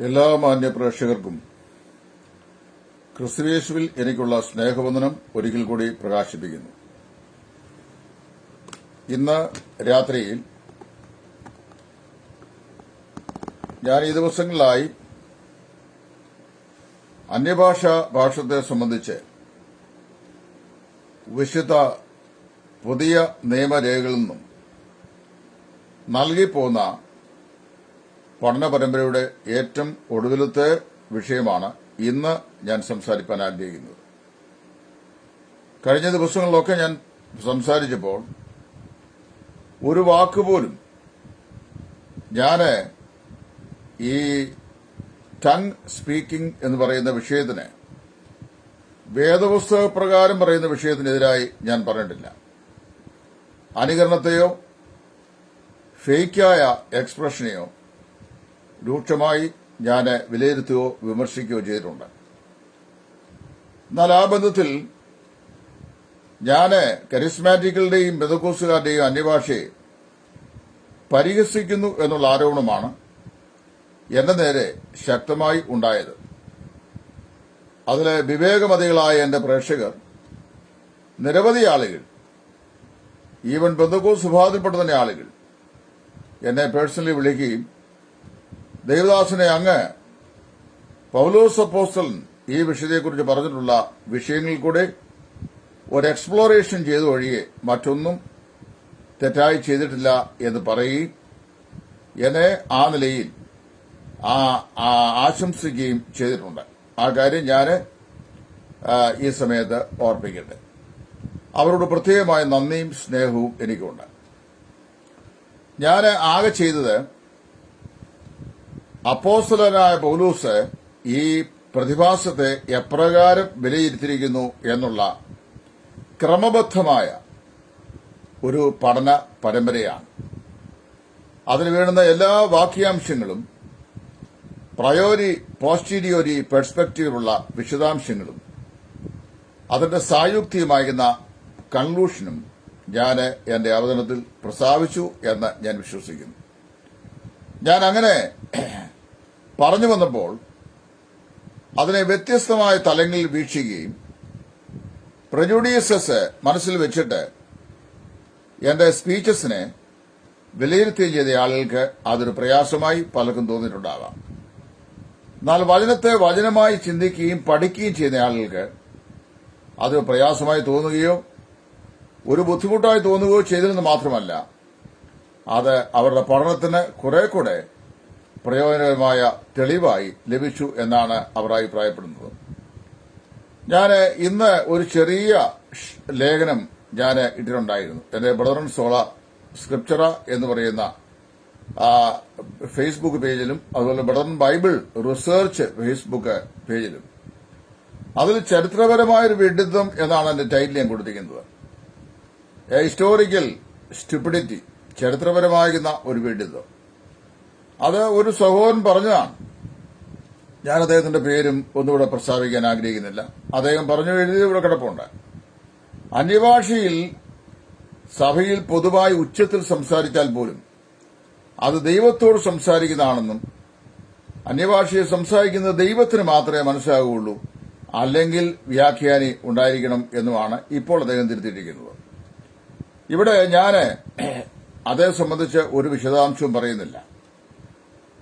എല്ലാ മാന്യ പ്രേക്ഷകർക്കും ക്രിസ്തുയേശുവിൽ എനിക്കുള്ള സ്നേഹവന്ദനം ഒരിക്കൽ കൂടി പ്രകാശിപ്പിക്കുന്നു. ഇന്ന് രാത്രിയിൽ ഞാൻ ഈ ദിവസങ്ങളിലായി ഭാഷത്തെ സംബന്ധിച്ച് വിശുദ്ധ പുതിയ നിയമരേഖകളിൽ നിന്നും നൽകിപ്പോന്ന പഠന പരമ്പരയുടെ ഏറ്റവും ഒടുവിലത്തെ വിഷയമാണ് ഇന്ന് ഞാൻ സംസാരിക്കാൻ ആഗ്രഹിക്കുന്നത്. കഴിഞ്ഞ ദിവസങ്ങളിലൊക്കെ ഞാൻ സംസാരിച്ചപ്പോൾ ഒരു വാക്കുപോലും ഞാൻ ഈ ടങ് സ്പീക്കിംഗ് എന്ന് പറയുന്ന വിഷയത്തിന് വേദപുസ്തക പ്രകാരം പറയുന്ന വിഷയത്തിനെതിരായി ഞാൻ പറഞ്ഞിട്ടില്ല. അനുകരണത്തെയോ ഫേക്കായ എക്സ്പ്രഷനെയോ രൂക്ഷമായി ഞാൻ വിലയിരുത്തുകയോ വിമർശിക്കുകയോ ചെയ്തിട്ടുണ്ട്. എന്നാൽ ആ ബന്ധത്തിൽ ഞാൻ കരിസ്മാറ്റിക്കുകളുടെയും പെന്തക്കോസ്തുകാരുടെയും അന്യഭാഷയെ പരിഹസിക്കുന്നു എന്നുള്ള ആരോപണമാണ് എന്റെ നേരെ ശക്തമായി ഉണ്ടായത്. അതിലെ വിവേകമതികളായ എന്റെ പ്രേക്ഷകർ നിരവധി ആളുകൾ, ഈവൻ പെന്തക്കോസ്ത് വിഭാഗത്തിൽപ്പെട്ട തന്നെ ആളുകൾ എന്നെ പേഴ്സണലി വിളിക്കുകയും ദേവദാസനെ അങ്ങ് പൗലോസ് അപ്പോസ്തലൻ ഈ വിഷയത്തെക്കുറിച്ച് പറഞ്ഞിട്ടുള്ള വിഷയങ്ങളിൽ കൂടെ ഒരു എക്സ്പ്ലോറേഷൻ ചെയ്തു ഒഴികെ മറ്റൊന്നും തെറ്റായി ചെയ്തിട്ടില്ല എന്ന് പറയുകയും എന്നെ ആ നിലയിൽ ആശംസിക്കുകയും ചെയ്തിട്ടുണ്ട്. ആ കാര്യം ഞാൻ ഈ സമയത്ത് ഓർപ്പിക്കട്ടെ. അവരോട് പ്രത്യേകമായ നന്ദിയും സ്നേഹവും എനിക്കുണ്ട്. ഞാൻ ആകെ ചെയ്തത് അപ്പോസ്തലനായ പൗലോസ് ഈ പ്രതിഭാസത്തെ എപ്രകാരം വിലയിരുത്തിയിരിക്കുന്നു എന്നുള്ള ക്രമബദ്ധമായ ഒരു പഠന പരമ്പരയാണ്. അതിന് വേണ്ടുന്ന എല്ലാ വാക്യാംശങ്ങളും പ്രയോരി പോസ്റ്റീരിയോരി പെർസ്പെക്റ്റീവിലുള്ള വിശദാംശങ്ങളും അതിന്റെ സായുക്തിയുമാകുന്ന കൺക്ലൂഷനും ഞാൻ എന്റെ അവതരണത്തിൽ പ്രസ്താവിച്ചു എന്ന് ഞാൻ വിശ്വസിക്കുന്നു. ഞാൻ അങ്ങനെ പറഞ്ഞു വന്നപ്പോൾ അതിനെ വ്യത്യസ്തമായ തലങ്ങളിൽ വീക്ഷിക്കുകയും പ്രജുഡീസസ് മനസ്സിൽ വെച്ചിട്ട് എന്റെ സ്പീച്ചസിനെ വിലയിരുത്തുകയും ചെയ്ത ആളുകൾക്ക് അതൊരു പ്രയാസമായി പലർക്കും തോന്നിയിട്ടുണ്ടാകാം. എന്നാൽ വചനത്തെ വചനമായി ചിന്തിക്കുകയും പഠിക്കുകയും ചെയ്യുന്ന ആളുകൾക്ക് അത് പ്രയാസമായി തോന്നുകയോ ഒരു ബുദ്ധിമുട്ടായി തോന്നുകയോ ചെയ്തിരുന്നു മാത്രമല്ല, അത് അവരുടെ പഠനത്തിന് കുറെ കൂടെ പ്രയോജനകരമായ തെളിവായി ലഭിച്ചു എന്നാണ് അവർ അഭിപ്രായപ്പെടുന്നത്. ഞാൻ ഇന്ന് ഒരു ചെറിയ ലേഖനം ഞാൻ ഇട്ടിട്ടുണ്ടായിരുന്നു. എന്റെ ബ്രദറൻ സോള സ്ക്രിപ്ചറ എന്ന് പറയുന്ന ഫേസ്ബുക്ക് പേജിലും അതുപോലെ ബ്രദറൻ ബൈബിൾ റിസർച്ച് ഫേസ്ബുക്ക് പേജിലും. അതിൽ ചരിത്രപരമായൊരു വിഡിത്തം എന്നാണ് എന്റെ ടൈറ്റിൽ ഞാൻ കൊടുത്തിരിക്കുന്നത്. ഹിസ്റ്റോറിക്കൽ സ്റ്റുപ്പിഡിറ്റി, ചരിത്രപരമാകുന്ന ഒരു വിഡിത്തം. അത് ഒരു സഹോദരൻ പറഞ്ഞതാണ്. ഞാൻ അദ്ദേഹത്തിന്റെ പേരും ഒന്നുകൂടെ പ്രസ്താവിക്കാൻ ആഗ്രഹിക്കുന്നില്ല. അദ്ദേഹം പറഞ്ഞു എഴുതിയത് ഇവിടെ കിടപ്പുണ്ട്. അന്യഭാഷയിൽ സഭയിൽ പൊതുവായി ഉച്ചത്തിൽ സംസാരിച്ചാൽ പോലും അത് ദൈവത്തോട് സംസാരിക്കുന്നതാണെന്നും അന്യഭാഷയിൽ സംസാരിക്കുന്നത് ദൈവത്തിന് മാത്രമേ മനസ്സിലാകുകയുള്ളൂ, അല്ലെങ്കിൽ വ്യാഖ്യാനി ഉണ്ടായിരിക്കണം എന്നുമാണ് ഇപ്പോൾ അദ്ദേഹം തിരുത്തിയിരിക്കുന്നത്. ഇവിടെ ഞാൻ അതേ സംബന്ധിച്ച് ഒരു വിശദാംശവും പറയുന്നില്ല.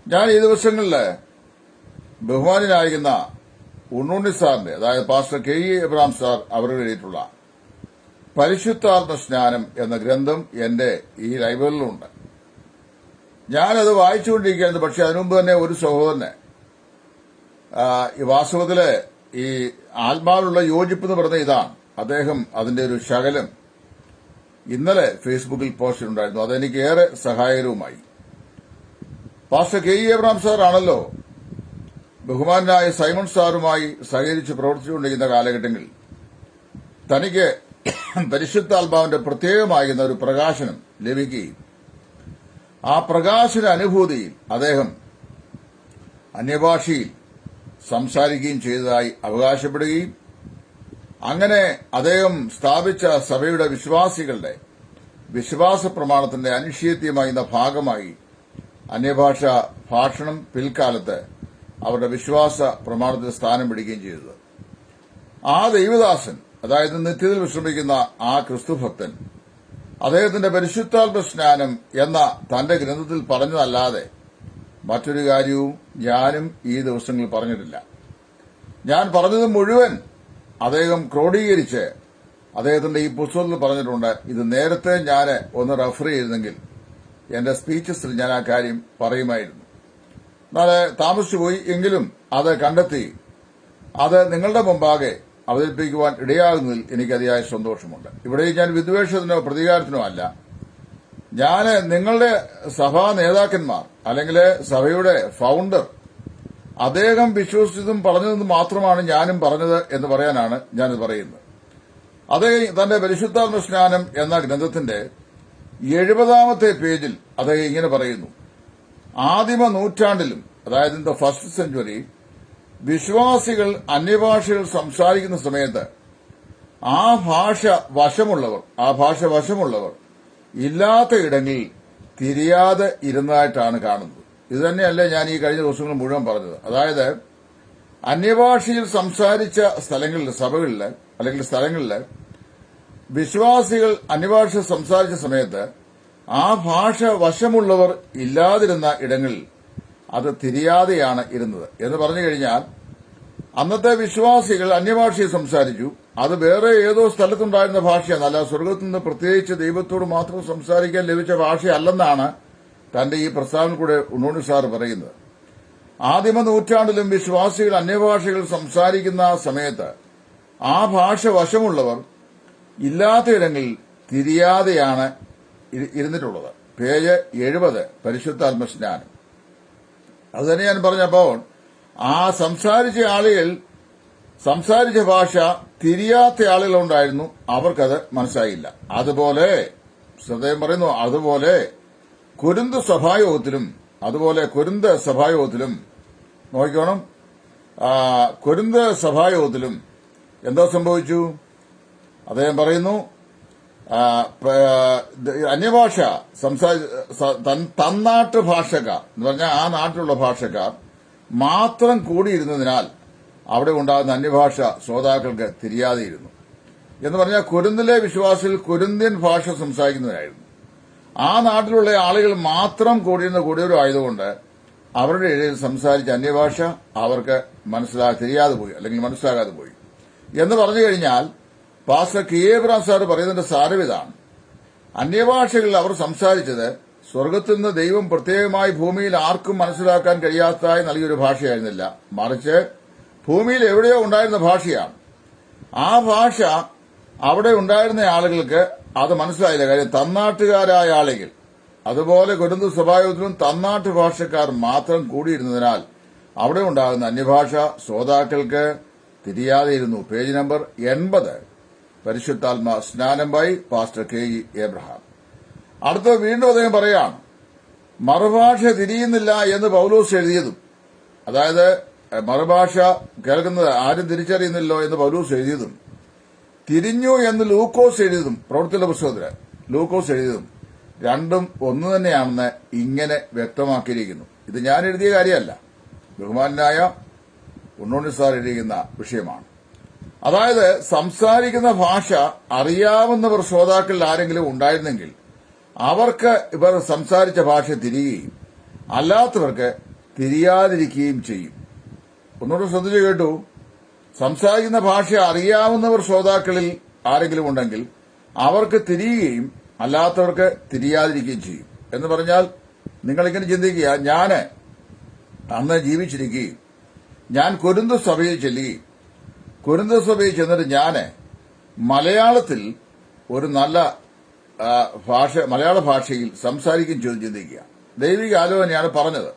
ഞാൻ ഈ ദിവസങ്ങളിൽ ബഹുമാനായിരിക്കുന്ന ഉണ്ണുണ്ണി സാറിന്റെ, അതായത് pastor K E Abraham sir അവർ എഴുതിയിട്ടുള്ള പരിശുദ്ധാത്മ സ്നാനം എന്ന ഗ്രന്ഥം എന്റെ ഈ ലൈബ്രറിയിലുണ്ട്. ഞാനത് വായിച്ചുകൊണ്ടിരിക്കുകയായിരുന്നു. പക്ഷെ അതിനുമുമ്പ് തന്നെ ഒരു സഹോദരന് ഈ വാസ്തവത്തില് ഈ ആത്മാവിലുള്ള യോജിപ്പ് എന്ന് പറഞ്ഞ ഇതാണ്. അദ്ദേഹം അതിന്റെ ഒരു ശകലം ഇന്നലെ ഫേസ്ബുക്കിൽ പോസ്റ്റ് ഉണ്ടായിരുന്നു. അതെനിക്ക് ഏറെ സഹായകരവുമായി. Pastor K E Abraham sir ആണല്ലോ ബഹുമാനായ സൈമൺ സാറുമായി സഹകരിച്ച് പ്രവർത്തിച്ചുകൊണ്ടിരിക്കുന്ന കാലഘട്ടങ്ങളിൽ തനിക്ക് പരിശുദ്ധാത്മാവിന്റെ പ്രത്യേകമാകുന്ന ഒരു പ്രകാശനം ലഭിക്കുകയും ആ പ്രകാശന അനുഭൂതിയിൽ അദ്ദേഹം അന്യഭാഷയിൽ സംസാരിക്കുകയും ചെയ്തതായി അവകാശപ്പെടുകയും അങ്ങനെ അദ്ദേഹം സ്ഥാപിച്ച സഭയുടെ വിശ്വാസികളുടെ വിശ്വാസ പ്രമാണത്തിന്റെ അനിശ്ചിതമായിരുന്ന ഭാഗമായി അന്യഭാഷ ഭാഷണം പിൽക്കാലത്ത് അവരുടെ വിശ്വാസ പ്രമാണത്തിൽ സ്ഥാനം പിടിക്കുകയും ചെയ്തത്. ആ ദൈവദാസൻ, അതായത് നിത്യത്തിൽ വിശ്രമിക്കുന്ന ആ ക്രിസ്തുഭക്തൻ, അദ്ദേഹത്തിന്റെ പരിശുദ്ധാത്മ സ്നാനം എന്ന തന്റെ ഗ്രന്ഥത്തിൽ പറഞ്ഞതല്ലാതെ മറ്റൊരു കാര്യവും ഞാനും ഈ ദിവസങ്ങളിൽ പറഞ്ഞിട്ടില്ല. ഞാൻ പറഞ്ഞത് മുഴുവൻ അദ്ദേഹം ക്രോഡീകരിച്ച് അദ്ദേഹത്തിന്റെ ഈ പുസ്തകത്തിൽ പറഞ്ഞിട്ടുണ്ട്. ഇത് നേരത്തെ ഞാൻ ഒന്ന് റെഫർ ചെയ്തെങ്കിൽ എന്റെ സ്പീച്ചസിൽ ഞാൻ ആ കാര്യം പറയുമായിരുന്നു. എന്നാൽ താമസിച്ചുപോയി. എങ്കിലും അത് കണ്ടെത്തി അത് നിങ്ങളുടെ മുമ്പാകെ അവതരിപ്പിക്കുവാൻ ഇടയാകുന്നതിൽ എനിക്ക് അതിയായ സന്തോഷമുണ്ട്. ഇവിടെ ഞാൻ വിദ്വേഷത്തിനോ പ്രതികാരത്തിനോ അല്ല. ഞാൻ നിങ്ങളുടെ സഭാ നേതാക്കന്മാർ അല്ലെങ്കിൽ സഭയുടെ ഫൗണ്ടർ അദ്ദേഹം വിശ്വസിച്ചതും പറഞ്ഞതെന്ന് മാത്രമാണ് ഞാനും പറഞ്ഞത് എന്ന് പറയാനാണ് ഞാനിത് പറയുന്നത്. അദ്ദേഹം തന്റെ പരിശുദ്ധാത്മ സ്നാനം എന്ന ഗ്രന്ഥത്തിന്റെ 70-ാമത്തെ പേജിൽ അദ്ദേഹം ഇങ്ങനെ പറയുന്നു: ആദിമ നൂറ്റാണ്ടിലും, അതായത് ഇൻ ദ ഫസ്റ്റ് സെഞ്ചുറി, വിശ്വാസികൾ അന്യഭാഷകൾ സംസാരിക്കുന്ന സമയത്ത് ആ ഭാഷ വശമുള്ളവർ ഇല്ലാത്ത ഇടങ്ങളിൽ തിരിയാതെ ഇരുന്നതായിട്ടാണ് കാണുന്നത്. ഇതുതന്നെയല്ലേ ഞാൻ ഈ കഴിഞ്ഞ ദിവസങ്ങൾ മുഴുവൻ പറഞ്ഞത്. അതായത് അന്യഭാഷയിൽ സംസാരിച്ച സ്ഥലങ്ങളിൽ, സഭകളിൽ അല്ലെങ്കിൽ സ്ഥലങ്ങളിൽ വിശ്വാസികൾ അന്യഭാഷ സംസാരിച്ച സമയത്ത് ആ ഭാഷ വശമുള്ളവർ ഇല്ലാതിരുന്ന ഇടങ്ങളിൽ അത് തിരിയാതെയാണ് ഇരുന്നത് എന്ന് പറഞ്ഞു കഴിഞ്ഞാൽ, അന്നത്തെ വിശ്വാസികൾ അന്യഭാഷയിൽ സംസാരിച്ചു. അത് വേറെ ഏതോ സ്ഥലത്തുണ്ടായിരുന്ന ഭാഷയാണ്, അല്ല സ്വർഗത്തിൽ നിന്ന് പ്രത്യേകിച്ച് ദൈവത്തോട് മാത്രം സംസാരിക്കാൻ ലഭിച്ച ഭാഷയല്ലെന്നാണ് തന്റെ ഈ പ്രസ്താവന കൂടെ ഉണ്ണോണി സാർ പറയുന്നത്. ആദിമ നൂറ്റാണ്ടിലും വിശ്വാസികൾ അന്യഭാഷകൾ സംസാരിക്കുന്ന സമയത്ത് ആ ഭാഷ വശമുള്ളവർ ഇല്ലാത്തയിടങ്ങളിൽ തിരിയാതെയാണ് ഇരുന്നിട്ടുള്ളത്. പേജ് 70, പരിശുദ്ധാത്മ സ്നാനം. അതുതന്നെ ഞാൻ പറഞ്ഞപ്പോൾ ആ സംസാരിച്ച ഭാഷ തിരിയാത്ത ആളുകളുണ്ടായിരുന്നു, അവർക്കത് മനസ്സായില്ല. അതുപോലെ ശ്രദ്ധേയം പറയുന്നു, അതുപോലെ കൊരിന്ത് സഭായോഗത്തിലും നോക്കിക്കോണം. കൊരിന്ത് സഭായോഗത്തിലും എന്തോ സംഭവിച്ചു? അദ്ദേഹം പറയുന്നു, അന്യഭാഷ തന്നാട്ട് ഭാഷക്കാർ എന്ന് പറഞ്ഞാൽ ആ നാട്ടിലുള്ള ഭാഷക്കാർ മാത്രം കൂടിയിരുന്നതിനാൽ അവിടെ ഉണ്ടാകുന്ന അന്യഭാഷ ശ്രോതാക്കൾക്ക് തിരിയാതെയിരുന്നു. എന്ന് പറഞ്ഞാൽ കൊരിന്തിലെ വിശ്വാസികൾ കൊരിന്ത്യൻ ഭാഷ സംസാരിക്കുന്നവരായിരുന്നു. ആ നാട്ടിലുള്ള ആളുകൾ മാത്രം കൂടിയവരായതുകൊണ്ട് അവരുടെ ഇടയിൽ സംസാരിച്ച അന്യഭാഷ അവർക്ക് തിരിയാതെ പോയി, അല്ലെങ്കിൽ മനസ്സിലാകാതെ പോയി. എന്ന് പറഞ്ഞു കഴിഞ്ഞാൽ പാസ്റ്റർ കെ എബ്രഹാം സാർ പറയുന്നതിന്റെ സാരം ഇതാണ്: അന്യഭാഷകളിൽ അവർ സംസാരിച്ചത് സ്വർഗത്തിൽ നിന്ന് ദൈവം പ്രത്യേകമായി ഭൂമിയിൽ ആർക്കും മനസ്സിലാക്കാൻ കഴിയാത്തതായി നൽകിയൊരു ഭാഷയായിരുന്നില്ല, മറിച്ച് ഭൂമിയിൽ എവിടെയോ ഉണ്ടായിരുന്ന ഭാഷയാണ്. ആ ഭാഷ അവിടെ ഉണ്ടായിരുന്ന ആളുകൾക്ക് അത് മനസ്സിലായില്ല. കാര്യം തന്നാട്ടുകാരായ ആളുകൾ, അതുപോലെ കൊരിന്ത് സഭായോഗത്തിലും തന്നാട്ട് ഭാഷക്കാർ മാത്രം കൂടിയിരുന്നതിനാൽ അവിടെ ഉണ്ടാകുന്ന അന്യഭാഷ ശ്രോതാക്കൾക്ക് തിരിയാതെയിരുന്നു. പേജ് നമ്പർ 80, പരിശുദ്ധാത്മ സ്നാനം by pastor K E Abraham. അടുത്ത വീണ്ടും അദ്ദേഹം പറയാണ്, മറുഭാഷ തിരിയുന്നില്ല എന്ന് പൗലോസ് എഴുതിയതും, അതായത് മറുഭാഷ കേൾക്കുന്നത് ആരും തിരിച്ചറിയുന്നില്ലോ എന്ന് പൗലോസ് എഴുതിയതും, തിരിഞ്ഞു എന്ന് ലൂക്കോസ് എഴുതിയതും, പ്രവൃത്തിയുടെ പുസ്തകത്തില് ലൂക്കോസ് എഴുതിയതും രണ്ടും ഒന്ന് തന്നെയാണെന്ന് ഇങ്ങനെ വ്യക്തമാക്കിയിരിക്കുന്നു. ഇത് ഞാൻ എഴുതിയ കാര്യമല്ല, ബഹുമാനായ ഉണ്ണോണി സാർ എഴുതിയിരിക്കുന്ന വിഷയമാണ്. അതായത് സംസാരിക്കുന്ന ഭാഷ അറിയാവുന്നവർ ശ്രോതാക്കളിൽ ആരെങ്കിലും ഉണ്ടായിരുന്നെങ്കിൽ അവർക്ക് ഇവർ സംസാരിച്ച ഭാഷ തിരിയുകയും അല്ലാത്തവർക്ക് തിരിയാതിരിക്കുകയും ചെയ്യും. ഒന്നുകൂടെ ശ്രദ്ധിച്ചു കേട്ടു. സംസാരിക്കുന്ന ഭാഷ അറിയാവുന്നവർ ശ്രോതാക്കളിൽ ആരെങ്കിലും ഉണ്ടെങ്കിൽ അവർക്ക് തിരിയുകയും അല്ലാത്തവർക്ക് തിരിയാതിരിക്കുകയും ചെയ്യും. എന്ന് പറഞ്ഞാൽ നിങ്ങളിങ്ങനെ ചിന്തിക്കുക, ഞാൻ അന്ന് ജീവിച്ചിരിക്കുകയും ഞാൻ കൊരിന്ത് സഭയിൽ ചെല്ലുകയും കൊരിന്ത് സഭയിൽ ചെന്നിട്ട് ഞാൻ മലയാളത്തിൽ ഒരു നല്ല മലയാള ഭാഷയിൽ സംസാരിക്കുകയും ചെയ്ത് ചിന്തിക്കുക. ദൈവിക ആലോചനയാണ് പറഞ്ഞത്.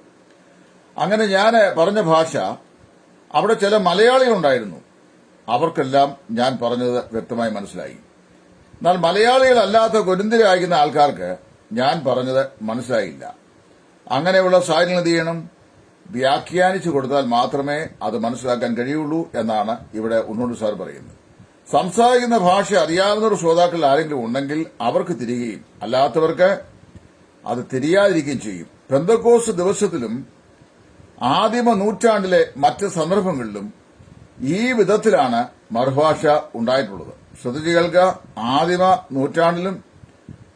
അങ്ങനെ ഞാൻ പറഞ്ഞ ഭാഷ അവിടെ ചില മലയാളികളുണ്ടായിരുന്നു, അവർക്കെല്ലാം ഞാൻ പറഞ്ഞത് വ്യക്തമായി മനസ്സിലായി. എന്നാൽ മലയാളികളല്ലാത്ത കൊരിന്തിലായിരിക്കുന്ന ആൾക്കാർക്ക് ഞാൻ പറഞ്ഞത് മനസ്സിലായില്ല. അങ്ങനെയുള്ള സാഹചര്യങ്ങൾ എന്ത് ചെയ്യണം? വ്യാഖ്യാനിച്ചു കൊടുത്താൽ മാത്രമേ അത് മനസ്സിലാക്കാൻ കഴിയുള്ളൂ എന്നാണ് ഇവിടെ ഉണ്ണോണി സാർ പറയുന്നത്. സംസാരിക്കുന്ന ഭാഷ അറിയാവുന്ന ശ്രോതാക്കളിൽ ആരെങ്കിലും ഉണ്ടെങ്കിൽ അവർക്ക് തിരികെയും അല്ലാത്തവർക്ക് അത് തിരിയാതിരിക്കുകയും ചെയ്യും. പെന്തക്കോസ്ത് ദിവസത്തിലും ആദിമ നൂറ്റാണ്ടിലെ മറ്റ് സന്ദർഭങ്ങളിലും ഈ വിധത്തിലാണ് മറുഭാഷ ഉണ്ടായിട്ടുള്ളത്. ശ്രദ്ധിച്ചു കേൾക്കുക. ആദിമ നൂറ്റാണ്ടിലും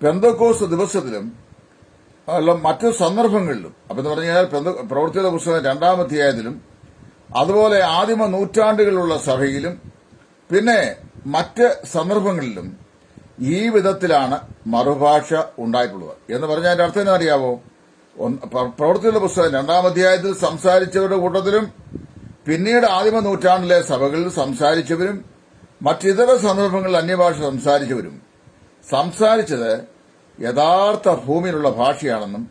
പെന്തക്കോസ്ത് ദിവസത്തിലും മറ്റു സന്ദർഭങ്ങളിലും, അപ്പൊ എന്ന് പറഞ്ഞാൽ പ്രവൃത്തിയുടെ പുസ്തകം 2-ാം അധ്യായത്തിലും, അതുപോലെ ആദിമ നൂറ്റാണ്ടുകളിലുള്ള സഭയിലും, പിന്നെ മറ്റ് സന്ദർഭങ്ങളിലും ഈ വിധത്തിലാണ് മറുഭാഷ ഉണ്ടായിട്ടുള്ളത്. എന്ന് പറഞ്ഞാൽ അതിന്റെ അർത്ഥം എന്താ അറിയാവോ? പ്രവൃത്തിയുടെ പുസ്തകം 2-ാം അധ്യായത്തിൽ സംസാരിച്ചവരുടെ കൂട്ടത്തിലും, പിന്നീട് ആദിമ നൂറ്റാണ്ടിലെ സഭകളിൽ സംസാരിച്ചവരും, മറ്റിതര സന്ദർഭങ്ങളിൽ അന്യഭാഷ സംസാരിച്ചത് യഥാർത്ഥ ഭൂമിയിലുള്ള ഭാഷയാണെന്നും,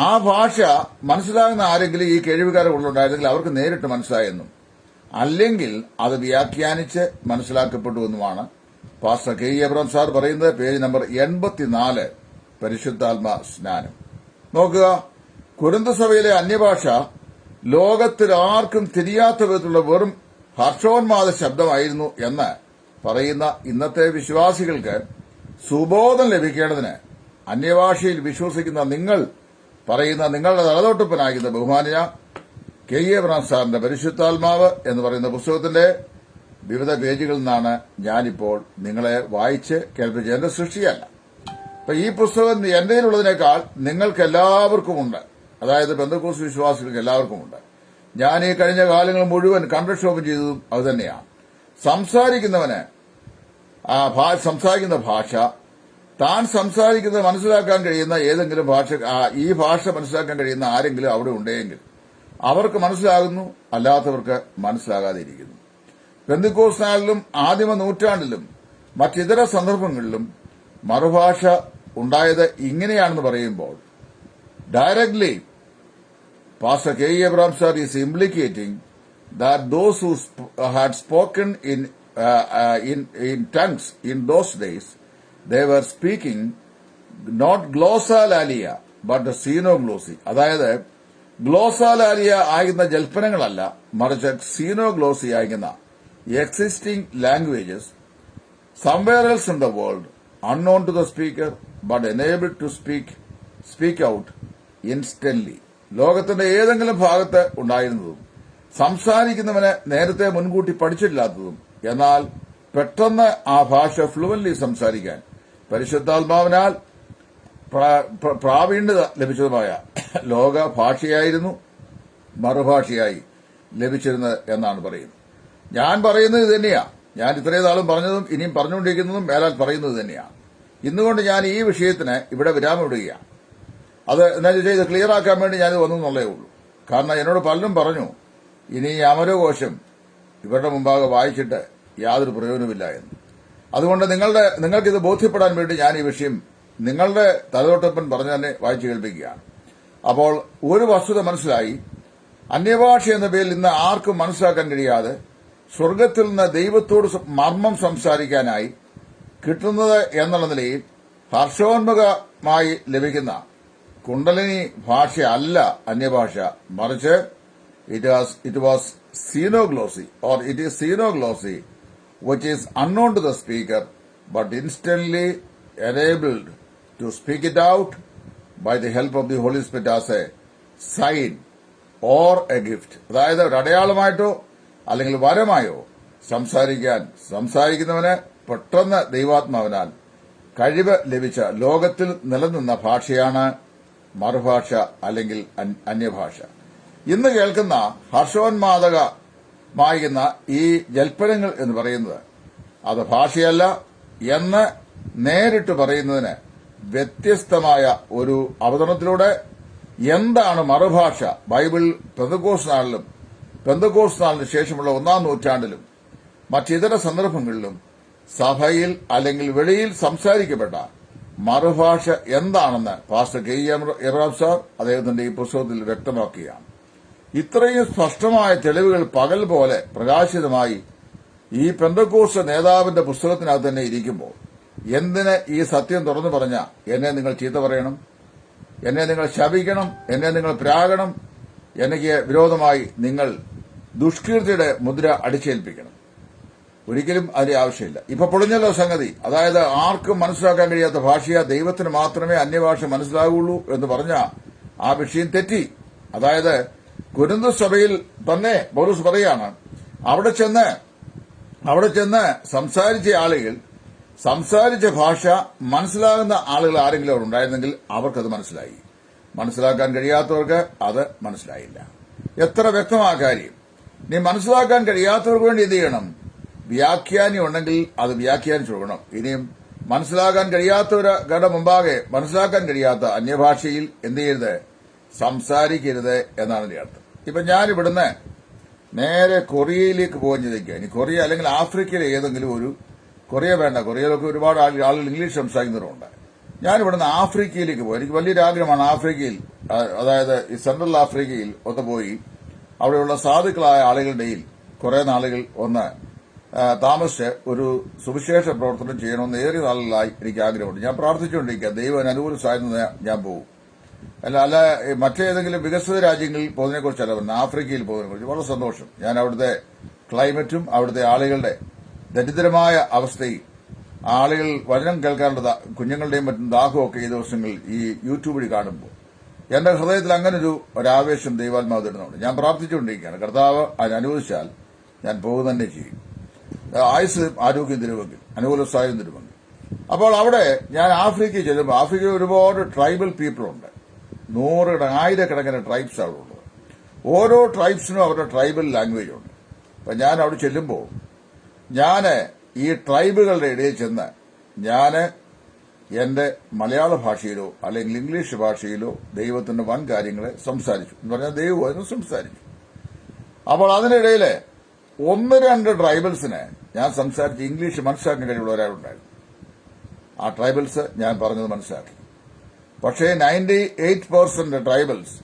ആ ഭാഷ മനസ്സിലാകുന്ന ആരെങ്കിലും ഈ കേൾവിക്കാരെ ഉള്ളുണ്ടായിരുന്നെങ്കിൽ അവർക്ക് നേരിട്ട് മനസ്സിലായെന്നും, അല്ലെങ്കിൽ അത് വ്യാഖ്യാനിച്ച് മനസ്സിലാക്കപ്പെട്ടുവെന്നുമാണ് പാസ്റ്റർ കെ എബ്രഹാം സാർ പറയുന്നത്. പേജ് നമ്പർ 84, പരിശുദ്ധാത്മ സ്നാനം. നോക്കുക, കൊരിന്ത് സഭയിലെ അന്യഭാഷ ലോകത്തിൽ ആർക്കും തിരിയാത്ത വിധത്തിലുള്ള വെറും ഹർഷോന്മാദ ശബ്ദമായിരുന്നു എന്ന് പറയുന്ന ഇന്നത്തെ വിശ്വാസികൾക്ക് സുബോധം ലഭിക്കേണ്ടതിന് അന്യഭാഷയിൽ വിശ്വസിക്കുന്ന നിങ്ങൾ പറയുന്ന നിങ്ങളുടെ തലതൊട്ടപ്പനാകുന്ന ബഹുമാനിയ കെ എബ്രഹാം സാറിന്റെ പരിശുദ്ധാത്മാവ് എന്ന് പറയുന്ന പുസ്തകത്തിന്റെ വിവിധ പേജുകളിൽ നിന്നാണ് ഞാനിപ്പോൾ നിങ്ങളെ വായിച്ച് കേൾപ്പിച്ചത്. എന്റെ സൃഷ്ടിയല്ല. അപ്പൊ ഈ പുസ്തകം എന്റെയിലുള്ളതിനേക്കാൾ നിങ്ങൾക്ക് എല്ലാവർക്കുമുണ്ട്. അതായത് പെന്തക്കോസ്ത് വിശ്വാസികൾക്ക് എല്ലാവർക്കുമുണ്ട്. ഞാൻ ഈ കഴിഞ്ഞ കാലങ്ങൾ മുഴുവൻ കണ്ടക്ഷോപം ചെയ്തതും അതുതന്നെയാണ്. സംസാരിക്കുന്നവന് സംസാരിക്കുന്ന ഭാഷ, താൻ സംസാരിക്കുന്നത് മനസ്സിലാക്കാൻ കഴിയുന്ന ഏതെങ്കിലും ഭാഷ, ഈ ഭാഷ മനസ്സിലാക്കാൻ കഴിയുന്ന ആരെങ്കിലും അവിടെ ഉണ്ടെങ്കിൽ അവർക്ക് മനസ്സിലാകുന്നു, അല്ലാത്തവർക്ക് മനസ്സിലാകാതിരിക്കുന്നു. പെന്തക്കോസ്തിനാളിലും ആദിമ നൂറ്റാണ്ടിലും മറ്റിതര സന്ദർഭങ്ങളിലും മറുഭാഷ ഉണ്ടായത് ഇങ്ങനെയാണെന്ന് പറയുമ്പോൾ directly Pastor K. Abraham sir is implicating that those who had spoken in tongues in those days, they were speaking not glossolalia but the xenoglossy. അതായത് ഗ്ലോസാലാലിയ ആകുന്ന ജൽപ്പനങ്ങളല്ല, മറിച്ച് xenoglossy ആകുന്ന existing languages somewhere else in the world, unknown to the speaker but enabled to speak out instantly. ലോകത്തിന്റെ ഏതെങ്കിലും ഭാഗത്ത് ഉണ്ടായിരുന്നതും സംസാരിക്കുന്നവന് നേരത്തെ മുൻകൂട്ടി പഠിച്ചിട്ടില്ലാത്തതും എന്നാൽ പെട്ടെന്ന് ആ ഭാഷ ഫ്ലുവൻലി സംസാരിക്കാൻ പരിശുദ്ധാത്മാവിനാൽ പ്രാവീണ്യത ലഭിച്ചതുമായ ലോക ഭാഷയായിരുന്നു മറുഭാഷയായി ലഭിച്ചിരുന്നത് എന്നാണ് പറയുന്നത്. ഞാൻ പറയുന്നത് ഇത് തന്നെയാണ്. ഞാൻ ഇത്രയും നാളും പറഞ്ഞതും ഇനിയും പറഞ്ഞുകൊണ്ടിരിക്കുന്നതും മേലാൽ പറയുന്നത് തന്നെയാണ്. ഇന്നുകൊണ്ട് ഞാൻ ഈ വിഷയത്തിന് ഇവിടെ വിരാമമിടുകയാണ്. അത് എന്താ വെച്ചാൽ ഇത് ക്ലിയർ ആക്കാൻ വേണ്ടി ഞാനിത് വന്നെന്നുള്ളേ ഉള്ളൂ. കാരണം എന്നോട് പലരും പറഞ്ഞു, ഇനി ഈ അമരകോശം ഇവരുടെ മുമ്പാകെ വായിച്ചിട്ട് യാതൊരു പ്രയോജനമില്ല എന്ന്. അതുകൊണ്ട് നിങ്ങൾക്കിത് ബോധ്യപ്പെടാൻ വേണ്ടി ഞാൻ ഈ വിഷയം നിങ്ങളുടെ തലതൊട്ടപ്പൻ പറഞ്ഞു തന്നെ വായിച്ചു കേൾപ്പിക്കുകയാണ്. അപ്പോൾ ഒരു വസ്തുത മനസ്സിലായി. അന്യഭാഷ എന്ന പേരിൽ ഇന്ന് ആർക്കും മനസ്സിലാക്കാൻ കഴിയാതെ സ്വർഗത്തിൽ നിന്ന് ദൈവത്തോട് മർമ്മം സംസാരിക്കാനായി കിട്ടുന്നത് എന്നുള്ള നിലയിൽ ഹർഷോന്മുഖമായി ലഭിക്കുന്ന കുണ്ടലിനി ഭാഷയല്ല അന്യഭാഷ, മറിച്ച് it was xenoglossy or it is xenoglossy which is unknown to the speaker but instantly enabled to speak it out by the help of the Holy Spirit as a sign or a gift. അതായത് ഒരു അടയാളമായിട്ടോ അല്ലെങ്കിൽ വരമായോ സംസാരിക്കുന്നവന് പെട്ടെന്ന് ദൈവാത്മാവിനാൽ കഴിവ് ലഭിച്ച ലോകത്തിൽ നിലനിന്ന ഭാഷയാണ് മറുഭാഷ അല്ലെങ്കിൽ അന്യഭാഷ. ഇന്ന് കേൾക്കുന്ന ഹർഷോന്മാദകമാകുന്ന ഈ ജൽപ്പനങ്ങൾ എന്ന് പറയുന്നത് അത് ഭാഷയല്ല എന്ന് നേരിട്ട് പറയുന്നതിന് വ്യത്യസ്തമായ ഒരു അവതരണത്തിലൂടെ എന്താണ് മറുഭാഷ ബൈബിൾ പെന്തക്കോസ്തിനാളിന് ശേഷമുള്ള 1-ാം നൂറ്റാണ്ടിലും മറ്റിതര സന്ദർഭങ്ങളിലും സഭയിൽ അല്ലെങ്കിൽ വെളിയിൽ സംസാരിക്കപ്പെട്ട മറുഭാഷ എന്താണെന്ന് പാസ്റ്റർ കെ എബ്രഹാം സാർ അദ്ദേഹത്തിന്റെ ഈ പുസ്തകത്തിൽ വ്യക്തമാക്കുകയാണ്. ഇത്രയും സ്പഷ്ടമായ തെളിവുകൾ പകൽ പോലെ പ്രകാശിതമായി ഈ പെന്തക്കോസ്ത് നേതാവിന്റെ പുസ്തകത്തിനകത്ത് തന്നെ ഇരിക്കുമ്പോൾ എന്തിന് ഈ സത്യം തുറന്നു പറഞ്ഞ എന്നെ നിങ്ങൾ ചീത്ത പറയണം, എന്നെ നിങ്ങൾ ശപിക്കണം, എന്നെ നിങ്ങൾ പ്രാകണം, എനിക്ക് വിരോധമായി നിങ്ങൾ ദുഷ്കീർത്തിയുടെ മുദ്ര അടിച്ചേൽപ്പിക്കണം? ഒരിക്കലും അതിന്റെ ആവശ്യമില്ല. ഇപ്പൊ പൊളിഞ്ഞല്ലോ സംഗതി. അതായത് ആർക്കും മനസ്സിലാക്കാൻ കഴിയാത്ത ഭാഷയ ദൈവത്തിന് മാത്രമേ അന്യഭാഷ മനസ്സിലാകുള്ളൂ എന്ന് പറഞ്ഞ ആ വിഷയം തെറ്റി. അതായത് കൊരിന്തു സഭയിൽ തന്നെ പൗലോസ് പറയാണ്, അവിടെ ചെന്ന് സംസാരിച്ച ആളുകൾ, സംസാരിച്ച ഭാഷ മനസ്സിലാകുന്ന ആളുകൾ ആരെങ്കിലും അവിടെ ഉണ്ടായിരുന്നെങ്കിൽ അവർക്കത് മനസ്സിലായി. മനസ്സിലാക്കാൻ കഴിയാത്തവർക്ക് അത് മനസ്സിലായില്ല. എത്ര വ്യക്തമായ കാര്യം. നീ മനസ്സിലാക്കാൻ കഴിയാത്തവർക്ക് വേണ്ടി എന്ത് ചെയ്യണം? വ്യാഖ്യാനി ഉണ്ടെങ്കിൽ അത് വ്യാഖ്യാനിച്ചു കൊടുക്കണം. ഇനിയും മനസ്സിലാക്കാൻ കഴിയാത്തവരുടെ മുമ്പാകെ മനസ്സിലാക്കാൻ കഴിയാത്ത അന്യഭാഷയിൽ എന്ത് ചെയ്യരുത്? സംസാരിക്കരുത് എന്നാണ് ഇതിന്റെ അർത്ഥം. ഇപ്പൊ ഞാൻ ഇവിടുന്ന് നേരെ കൊറിയയിലേക്ക് പോകാൻ ചിന്തിക്കുക. ഇനി കൊറിയ അല്ലെങ്കിൽ ആഫ്രിക്കയിലെ ഏതെങ്കിലും ഒരു, കൊറിയ വേണ്ട, കൊറിയയിലൊക്കെ ഒരുപാട് ആളുകൾ ഇംഗ്ലീഷ് സംസാരിക്കുന്നവരുണ്ട്. ഞാൻ ഇവിടുന്ന് ആഫ്രിക്കയിലേക്ക് പോയി. എനിക്ക് വലിയൊരു ആഗ്രഹമാണ് ആഫ്രിക്കയിൽ, അതായത് ഈ സെൻട്രൽ ആഫ്രിക്കയിൽ ഒന്ന് പോയി അവിടെയുള്ള സാധുക്കളായ ആളുകളുടെ കുറെ നാളുകൾ ഒന്ന് താമസിച്ച് ഒരു സുവിശേഷ പ്രവർത്തനം ചെയ്യണമെന്ന് ഏറെ നാളുകളായി എനിക്ക് ആഗ്രഹമുണ്ട്. ഞാൻ പ്രാർത്ഥിച്ചുകൊണ്ടിരിക്കുക, ദൈവം അനുകൂല സാധ്യത ഞാൻ പോകും. അല്ല മറ്റേതെങ്കിലും വികസിത രാജ്യങ്ങളിൽ പോകുന്നതിനെക്കുറിച്ചല്ല പറഞ്ഞത്, ആഫ്രിക്കയിൽ പോകുന്നതിനെക്കുറിച്ച്. വളരെ സന്തോഷം. ഞാൻ അവിടുത്തെ ക്ലൈമറ്റും അവിടുത്തെ ആളുകളുടെ ദരിദ്രമായ അവസ്ഥയും ആളുകൾ വചനം കേൾക്കാനുള്ള കുഞ്ഞുങ്ങളുടെയും മറ്റും ദാഹമൊക്കെ ഈ ദിവസങ്ങളിൽ ഈ യൂട്യൂബ് വഴി കാണുമ്പോൾ എന്റെ ഹൃദയത്തിൽ അങ്ങനൊരു ആവേശം ദൈവാത്മാവ് തരുന്നുണ്ട്. ഞാൻ പ്രാർത്ഥിച്ചുകൊണ്ടിരിക്കുകയാണ്, കർത്താവ് അതിനനുവദിച്ചാൽ ഞാൻ പോകുക തന്നെ ചെയ്യും. ആയുസ് ആരോഗ്യം തരുമെങ്കിൽ, അനുകൂല സാഹചര്യം തരുമെങ്കിൽ. അപ്പോൾ അവിടെ ഞാൻ ആഫ്രിക്കയിൽ ചെല്ലുമ്പോൾ ആഫ്രിക്കയിൽ ഒരുപാട് ട്രൈബൽ പീപ്പിൾ ഉണ്ട്. ആയിരക്കണക്കിന് ട്രൈബ്സ് അവിടെ ഉള്ളത്. ഓരോ ട്രൈബ്സിനും അവരുടെ ട്രൈബൽ ലാംഗ്വേജ് ഉണ്ട്. അപ്പൊ ഞാൻ അവിടെ ചെല്ലുമ്പോൾ ഞാൻ ഈ ട്രൈബുകളുടെ ഇടയിൽ ചെന്ന് ഞാൻ എന്റെ മലയാള ഭാഷയിലോ അല്ലെങ്കിൽ ഇംഗ്ലീഷ് ഭാഷയിലോ ദൈവത്തിന്റെ വൻ കാര്യങ്ങളെ സംസാരിച്ചു എന്ന് പറഞ്ഞാൽ ദൈവം അതിന് സംസാരിച്ചു. അപ്പോൾ അതിനിടയിൽ 1-2 ട്രൈബൽസിനെ ഞാൻ സംസാരിച്ച് ഇംഗ്ലീഷ് മനസ്സിലാക്കാൻ കഴിയുള്ള ഒരാളുണ്ടായിരുന്നു. ആ ട്രൈബൽസ് ഞാൻ പറഞ്ഞത് മനസ്സിലാക്കി. പക്ഷേ 98% ട്രൈബൽസ്,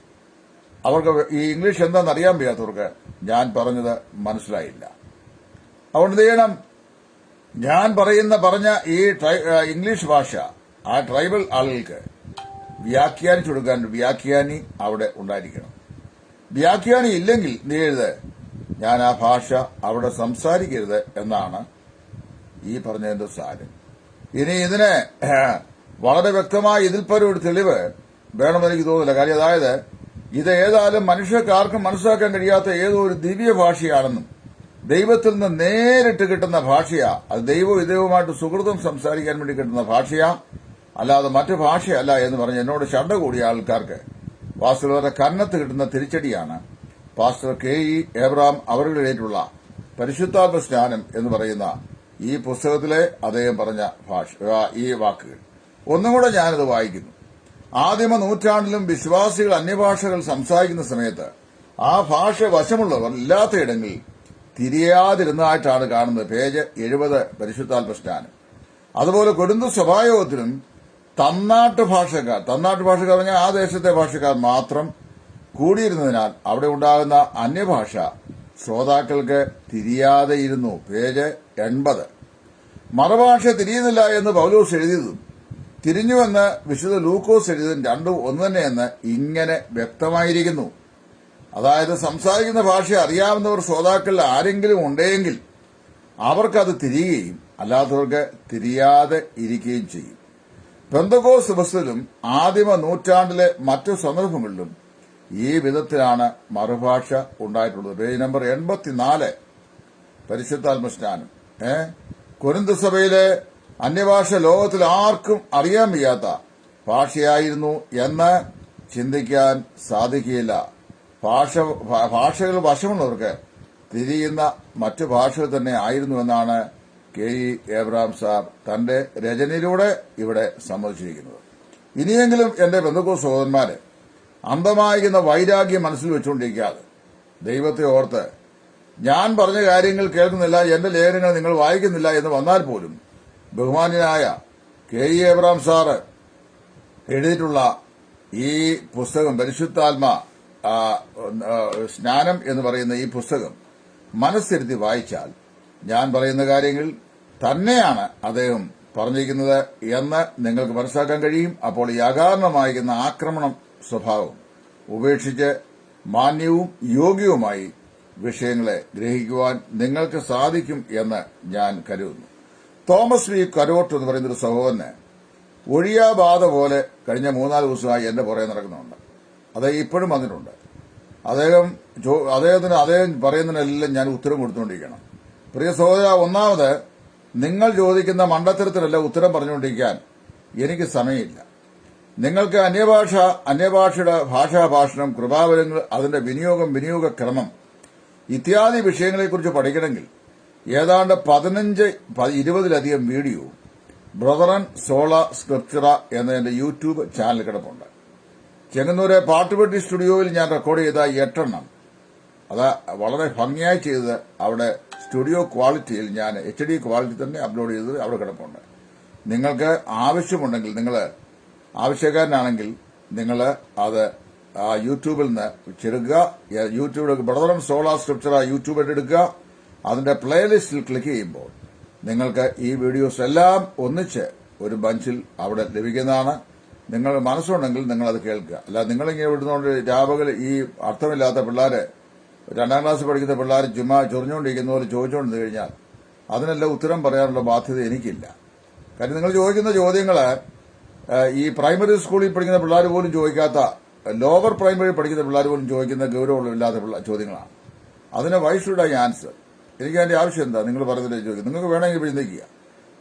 അവർക്ക് ഈ ഇംഗ്ലീഷ് എന്താണെന്ന് അറിയാൻ വയ്യാത്തവർക്ക് ഞാൻ പറഞ്ഞത് മനസ്സിലായില്ല. അതുകൊണ്ട് എന്ത് ചെയ്യണം? ഞാൻ പറഞ്ഞ ഈ ഇംഗ്ലീഷ് ഭാഷ ആ ട്രൈബൽ ആളുകൾക്ക് വ്യാഖ്യാനിച്ചു കൊടുക്കാൻ വ്യാഖ്യാനി അവിടെ ഉണ്ടായിരിക്കണം. വ്യാഖ്യാനി ഇല്ലെങ്കിൽ എന്ത് ചെയ്യരുത്? ഞാൻ ആ ഭാഷ അവിടെ സംസാരിക്കരുത് എന്നാണ് ഈ പറഞ്ഞതിന്റെ സാരം. ഇനി ഇതിന് വളരെ വ്യക്തമായി ഇതിൽപ്പരം ഒരു തെളിവ് വേണമെന്ന് എനിക്ക് തോന്നുന്നില്ല. കാര്യം അതായത് ഇത് ഏതായാലും മനുഷ്യർക്ക് ആർക്കും മനസ്സിലാക്കാൻ കഴിയാത്ത ഏതോ ഒരു ദിവ്യ ഭാഷയാണെന്നും ദൈവത്തിൽ നിന്ന് നേരിട്ട് കിട്ടുന്ന ഭാഷയാ, അത് ദൈവവും ഇതേവുമായിട്ട് സുഹൃത്തും സംസാരിക്കാൻ വേണ്ടി കിട്ടുന്ന ഭാഷയാ, അല്ലാതെ മറ്റു ഭാഷയല്ല എന്ന് പറഞ്ഞ് എന്നോട് ശണ്ട കൂടിയ ആൾക്കാർക്ക് വാസ്തവരുടെ കന്നത്ത് കിട്ടുന്ന തിരിച്ചടിയാണ് പാസ്റ്റർ KE ഏബ്രഹാം അവരുടെ എഴുതിയിട്ടുള്ള പരിശുദ്ധാത്മ സ്നാനം എന്ന് പറയുന്ന ഈ പുസ്തകത്തിലെ അദ്ദേഹം പറഞ്ഞ ഈ വാക്കുകൾ. ഒന്നും കൂടെ ഞാനത് വായിക്കുന്നു. ആദിമ നൂറ്റാണ്ടിലും വിശ്വാസികൾ അന്യഭാഷകൾ സംസാരിക്കുന്ന സമയത്ത് ആ ഭാഷ വശമുള്ളവർ ഇല്ലാത്തയിടങ്ങളിൽ തിരിയാതിരുന്നതായിട്ടാണ് കാണുന്നത്. പേജ് 70 പരിശുദ്ധാത്മ സ്നാനം. അതുപോലെ കൊരിന്തു സഭായോഗത്തിലും തന്നാട്ട് ഭാഷക്കാർ പറഞ്ഞാൽ ആ ദേശത്തെ ഭാഷക്കാർ മാത്രം കൂടിയിരുന്നതിനാൽ അവിടെ ഉണ്ടാകുന്ന അന്യഭാഷ ശ്രോതാക്കൾക്ക് തിരിയാതെയിരുന്നു. പേജ് 80. മറുഭാഷ തിരിയുന്നില്ല എന്ന് പൗലോസ് എഴുതിയതും തിരിഞ്ഞുവെന്ന് വിശുദ്ധ ലൂക്കോസ് എഴുതിയതും രണ്ടും ഒന്ന് തന്നെയെന്ന് ഇങ്ങനെ വ്യക്തമായിരിക്കുന്നു. അതായത് സംസാരിക്കുന്ന ഭാഷ അറിയാവുന്നവർ ശ്രോതാക്കളിൽ ആരെങ്കിലും ഉണ്ടെങ്കിൽ അവർക്കത് തിരിയുകയും അല്ലാത്തവർക്ക് തിരിയാതെ ഇരിക്കുകയും ചെയ്യും. പെന്തക്കോസ്ത് ദിവസത്തിലും ആദിമ നൂറ്റാണ്ടിലെ മറ്റു സന്ദർഭങ്ങളിലും ഈ വിധത്തിലാണ് മറുഭാഷ ഉണ്ടായിട്ടുള്ളത്. പേജ് നമ്പർ 84 പരിശുദ്ധാത്മ സ്നാനം. കൊരിന്തു സഭയിലെ അന്യഭാഷ ലോകത്തിൽ ആർക്കും അറിയാൻ വയ്യാത്ത ഭാഷയായിരുന്നു എന്ന് ചിന്തിക്കാൻ സാധിക്കുകയില്ല. ഭാഷകൾ വശമുള്ളവർക്ക് തിരിയുന്ന മറ്റു ഭാഷകൾ തന്നെ ആയിരുന്നുവെന്നാണ് KE ഏബ്രഹാം സാർ തന്റെ രചനയിലൂടെ ഇവിടെ സമ്മതിച്ചിരിക്കുന്നത്. ഇനിയെങ്കിലും എന്റെ പെന്തക്കോസ്ത് സഹോദരന്മാരെ അന്ധമായിരിക്കുന്ന വൈരാഗ്യം മനസ്സിൽ വെച്ചുകൊണ്ടിരിക്കാതെ ദൈവത്തെ ഓർത്ത് ഞാൻ പറഞ്ഞ കാര്യങ്ങൾ കേൾക്കുന്നില്ല, എന്റെ ലേഖനങ്ങൾ നിങ്ങൾ വായിക്കുന്നില്ല എന്ന് വന്നാൽ പോലും ബഹുമാന്യനായ KE ഏബ്രഹാം സാറ് എഴുതിയിട്ടുള്ള ഈ പുസ്തകം പരിശുദ്ധാത്മ സ്നാനം എന്ന് പറയുന്ന ഈ പുസ്തകം മനസ്സിരുത്തി വായിച്ചാൽ ഞാൻ പറയുന്ന കാര്യങ്ങൾ തന്നെയാണ് അദ്ദേഹം പറഞ്ഞിരിക്കുന്നത് എന്ന് നിങ്ങൾക്ക് മനസ്സിലാക്കാൻ കഴിയും. അപ്പോൾ ഈ അകാരണമായിരിക്കുന്ന ആക്രമണം സ്വഭാവം ഉപേക്ഷിച്ച് മാന്യവും യോഗ്യവുമായി വിഷയങ്ങളെ ഗ്രഹിക്കുവാൻ നിങ്ങൾക്ക് സാധിക്കും എന്ന് ഞാൻ കരുതുന്നു. തോമസ് വി കരോട്ട് എന്ന് പറയുന്നൊരു സഹോദരന് ഒഴിയാബാധ പോലെ കഴിഞ്ഞ 3-4 ദിവസമായി എന്റെ പുറകെ നടക്കുന്നുണ്ട്. അത് ഇപ്പോഴും വന്നിട്ടുണ്ട്. അദ്ദേഹം പറയുന്നതിനെല്ലാം ഞാൻ ഉത്തരം കൊടുത്തുകൊണ്ടിരിക്കണം. പ്രിയ സഹോദര, ഒന്നാമത് നിങ്ങൾ ചോദിക്കുന്ന മണ്ടത്തരത്തിലല്ല ഉത്തരം പറഞ്ഞുകൊണ്ടിരിക്കാൻ എനിക്ക് സമയമില്ല. നിങ്ങൾക്ക് അന്യഭാഷയുടെ ഭാഷാഭാഷണം, കൃപാവരങ്ങൾ, അതിന്റെ വിനിയോഗക്രമം ഇത്യാദി വിഷയങ്ങളെക്കുറിച്ച് പഠിക്കണമെങ്കിൽ ഏതാണ്ട് 15-20 വീഡിയോ ബ്രദറൻ സോള സ്ക്രിപ്ചറ എന്നതിന്റെ യൂട്യൂബ് ചാനൽ കിടപ്പുണ്ട്. ചെങ്ങന്നൂരെ പാട്ടുപെട്ടി സ്റ്റുഡിയോയിൽ ഞാൻ റെക്കോർഡ് ചെയ്ത 8 എണ്ണം അത് വളരെ ഭംഗിയായി ചെയ്ത് അവിടെ സ്റ്റുഡിയോ ക്വാളിറ്റിയിൽ ഞാൻ HD ക്വാളിറ്റി തന്നെ അപ്ലോഡ് ചെയ്തത് അവിടെ കിടപ്പുണ്ട്. നിങ്ങൾക്ക് ആവശ്യമുണ്ടെങ്കിൽ, നിങ്ങൾ ആവശ്യക്കാരനാണെങ്കിൽ നിങ്ങൾ അത് യൂട്യൂബിൽ നിന്ന് ചെടുക്കുക. യൂട്യൂബിൽ ബ്രദറൻ സോള സ്ക്രിപ്ചറ യൂട്യൂബിൽ എടുക്കുക. അതിന്റെ പ്ലേലിസ്റ്റിൽ ക്ലിക്ക് ചെയ്യുമ്പോൾ നിങ്ങൾക്ക് ഈ വീഡിയോസ് എല്ലാം ഒന്നിച്ച് ഒരു ബഞ്ചിൽ അവിടെ ലഭിക്കുന്നതാണ്. നിങ്ങൾ മനസ്സുണ്ടെങ്കിൽ നിങ്ങളത് കേൾക്കുക. അല്ല നിങ്ങളിങ്ങനെ വിടുന്നതുകൊണ്ട് രാപകൽ ഈ അർത്ഥമില്ലാത്ത പിള്ളേര്, 2ാം ക്ലാസ് പഠിക്കുന്ന പിള്ളേർ ചുമ്മാ ചൊറിഞ്ഞുകൊണ്ടിരിക്കുന്ന പോലെ ചോദിച്ചുകൊണ്ട് കഴിഞ്ഞാൽ അതിനെല്ലാം ഉത്തരം പറയാനുള്ള ബാധ്യത എനിക്കില്ല. കാര്യം നിങ്ങൾ ചോദിക്കുന്ന ചോദ്യങ്ങള് ഈ പ്രൈമറി സ്കൂളിൽ പഠിക്കുന്ന പിള്ളേർ പോലും ചോദിക്കാത്ത, ലോവർ പ്രൈമറി പഠിക്കുന്ന പിള്ളേർ പോലും ചോദിക്കുന്ന ഗൌരവമില്ലാത്ത ചോദ്യങ്ങളാണ്. അതിന് വൈ ഷുഡ് ഐ ആൻസർ? എനിക്ക് അതിന്റെ ആവശ്യം എന്താ? നിങ്ങൾ പറയുന്നത് ചോദിക്കും. നിങ്ങൾക്ക് വേണമെങ്കിൽ ചിന്തിക്കുക.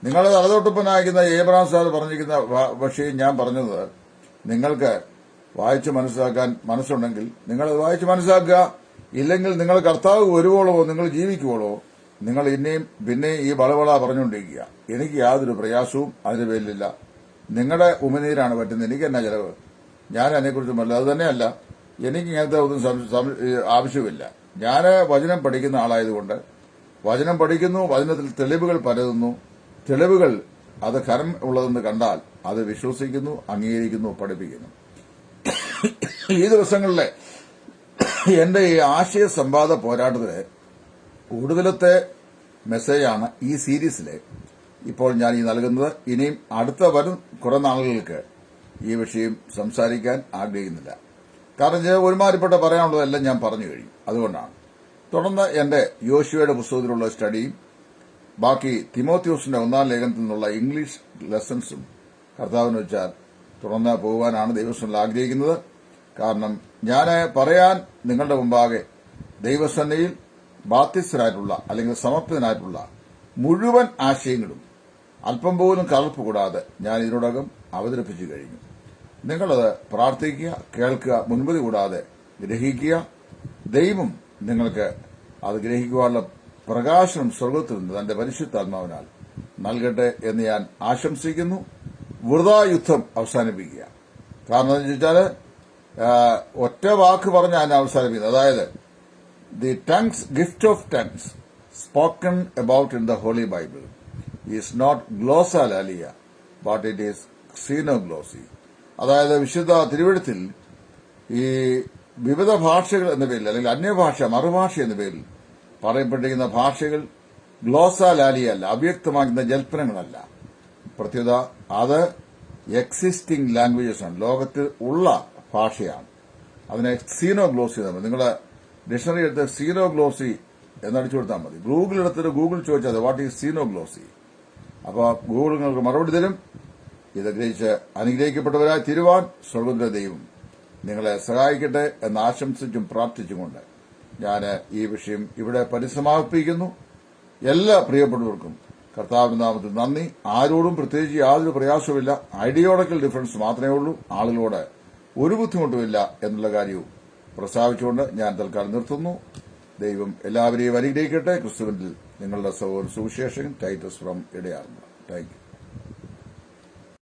നിങ്ങൾ തലതൊട്ടപ്പനായിരിക്കുന്ന ഏബ്രഹാം സാർ പറഞ്ഞിരിക്കുന്ന വിഷയം ഞാൻ പറഞ്ഞത് നിങ്ങൾക്ക് വായിച്ച് മനസ്സിലാക്കാൻ മനസ്സുണ്ടെങ്കിൽ നിങ്ങളത് വായിച്ച് മനസ്സിലാക്കുക. ഇല്ലെങ്കിൽ നിങ്ങൾ കർത്താവ് വരുവോളോ, നിങ്ങൾ ജീവിക്കുവോളോ, നിങ്ങൾ പിന്നെയും ഈ വളവള പറഞ്ഞുകൊണ്ടിരിക്കുക. എനിക്ക് യാതൊരു പ്രയാസവും അതിന് പേരിലില്ല. നിങ്ങളുടെ ഉമിനീരാണ് പറ്റുന്നത്. എനിക്ക് എന്നാ ചെലവ്? ഞാൻ അതിനെക്കുറിച്ചുമല്ല. അത് തന്നെയല്ല, എനിക്ക് ഇങ്ങനത്തെ ഒന്നും ആവശ്യമില്ല. ഞാൻ വചനം പഠിക്കുന്ന ആളായതുകൊണ്ട് വചനം പഠിക്കുന്നു, വചനത്തിൽ തെളിവുകൾ പരതുന്നു. തെളിവുകൾ അത് കരം ഉള്ളതെന്ന് കണ്ടാൽ അത് വിശ്വസിക്കുന്നു, അംഗീകരിക്കുന്നു, പഠിപ്പിക്കുന്നു. ഈ ദിവസങ്ങളിലെ എന്റെ ഈ ആശയ സംവാദ പോരാട്ടത്തിലെ ഒടുവിലത്തെ മെസ്സേജാണ് ഈ സീരീസിലെ ഇപ്പോൾ ഞാൻ ഈ നൽകുന്നത്. ഇനിയും വരും കുറെ നാളുകൾക്ക് ഈ വിഷയം സംസാരിക്കാൻ ആഗ്രഹിക്കുന്നില്ല. കാരണം ഒരുമാതിരിപ്പെട്ട പറയാനുള്ളതെല്ലാം ഞാൻ പറഞ്ഞു കഴിഞ്ഞു. അതുകൊണ്ടാണ് തുടർന്ന് എന്റെ യോശുവയുടെ പുസ്തകത്തിലുള്ള സ്റ്റഡിയും ബാക്കി തിമോത്തിയോസിന്റെ 1-ാം ലേഖനത്തിൽ നിന്നുള്ള ഇംഗ്ലീഷ് ലെസൺസും കർത്താവിന് വെച്ചാൽ തുടർന്ന് പോകാനാണ് ദൈവസ്ഥനിൽ ആഗ്രഹിക്കുന്നത്. കാരണം ഞാൻ പറയാൻ നിങ്ങളുടെ മുമ്പാകെ ദൈവസന്നയിൽ ബാധ്യസ്ഥരായിട്ടുള്ള അല്ലെങ്കിൽ സമർപ്പിതനായിട്ടുള്ള മുഴുവൻ ആശയങ്ങളും അല്പം പോലും കലർപ്പ് കൂടാതെ ഞാൻ ഇതിനോടകം അവതരിപ്പിച്ചു കഴിഞ്ഞു. നിങ്ങളത് പ്രാർത്ഥിക്കുക, കേൾക്കുക, മുൻപതി കൂടാതെ ഗ്രഹിക്കുക. ദൈവം നിങ്ങൾക്ക് അത് ഗ്രഹിക്കുവാനുള്ള പ്രകാശനം സ്വർഗത്തിൽ നിന്ന് തന്റെ പരിശുദ്ധാത്മാവിനാൽ നൽകട്ടെ എന്ന് ഞാൻ ആശംസിക്കുന്നു. വൃഥാ യുദ്ധം അവസാനിപ്പിക്കുക. കാരണം എന്താണെന്ന് ചോദിച്ചാൽ ഒറ്റ വാക്ക് പറഞ്ഞ് ഞാൻ അവസാനിപ്പിക്കുന്നത്. അതായത് the tongues gift of tongues spoken about in the holy Bible is not glossolalia but it is xenoglossy. അതായത് വിശുദ്ധ തിരുവെഴുത്തിൽ ഈ വിവിധ ഭാഷകൾ എന്ന പേരിൽ അല്ലെങ്കിൽ അന്യഭാഷ, മറുഭാഷ എന്ന പേരിൽ പറയപ്പെട്ടിരിക്കുന്ന ഭാഷകൾ ഗ്ലോസാലിയല്ല, അവ്യക്തമാക്കുന്ന ജൽപ്പനങ്ങളല്ല. പ്രത്യേകത അത് എക്സിസ്റ്റിംഗ് ലാംഗ്വേജസ് ആണ്, ലോകത്തിൽ ഉള്ള ഭാഷയാണ്. അതിനെ സീനോഗ്ലോസി നമ്മൾ നിങ്ങളുടെ ഡിക്ഷണറി എടുത്ത് സീനോഗ്ലോസി എന്നടിച്ചു കൊടുത്താൽ മതി. ഗൂഗിൾ എടുത്തിട്ട് ഗൂഗിൾ ചോദിച്ചാൽ വാട്ട് ഈസ് സീനോഗ്ലോസി, അപ്പോൾ ഗൂഗിൾ നിങ്ങൾക്ക് മറുപടി തരും. ഇത് ഗ്രഹിച്ച് അനുഗ്രഹിക്കപ്പെട്ടവരായി തീരുവാൻ സ്വർഗ്ഗത്തിലെ ദൈവം നിങ്ങളെ സഹായിക്കട്ടെ എന്ന് ആശംസിച്ചും പ്രാർത്ഥിച്ചുകൊണ്ട് ഞാൻ ഈ വിഷയം ഇവിടെ പരിസമാപിപ്പിക്കുന്നു. എല്ലാ പ്രിയപ്പെട്ടവർക്കും കർത്താവിന്റെ നാമത്തിൽ നന്ദി. ആരോടും പ്രത്യേകിച്ച് യാതൊരു പ്രയാസവുമില്ല. ഐഡിയോളജിക്കൽ ഡിഫറൻസ് മാത്രമേ ഉള്ളൂ. ആളുകളോട് ഒരു ബുദ്ധിമുട്ടുമില്ല എന്നുള്ള കാര്യവും പ്രസ്താവിച്ചുകൊണ്ട് ഞാൻ തൽക്കാലം നിർത്തുന്നു. ദൈവം എല്ലാവരെയും അനുഗ്രഹിക്കട്ടെ. ക്രിസ്തുവിൽ നിങ്ങളുടെ സഹോദര സുവിശേഷകൻ ടൈറ്റസ് ഫ്രം ഇടയാറുണ്ട്. Thank U.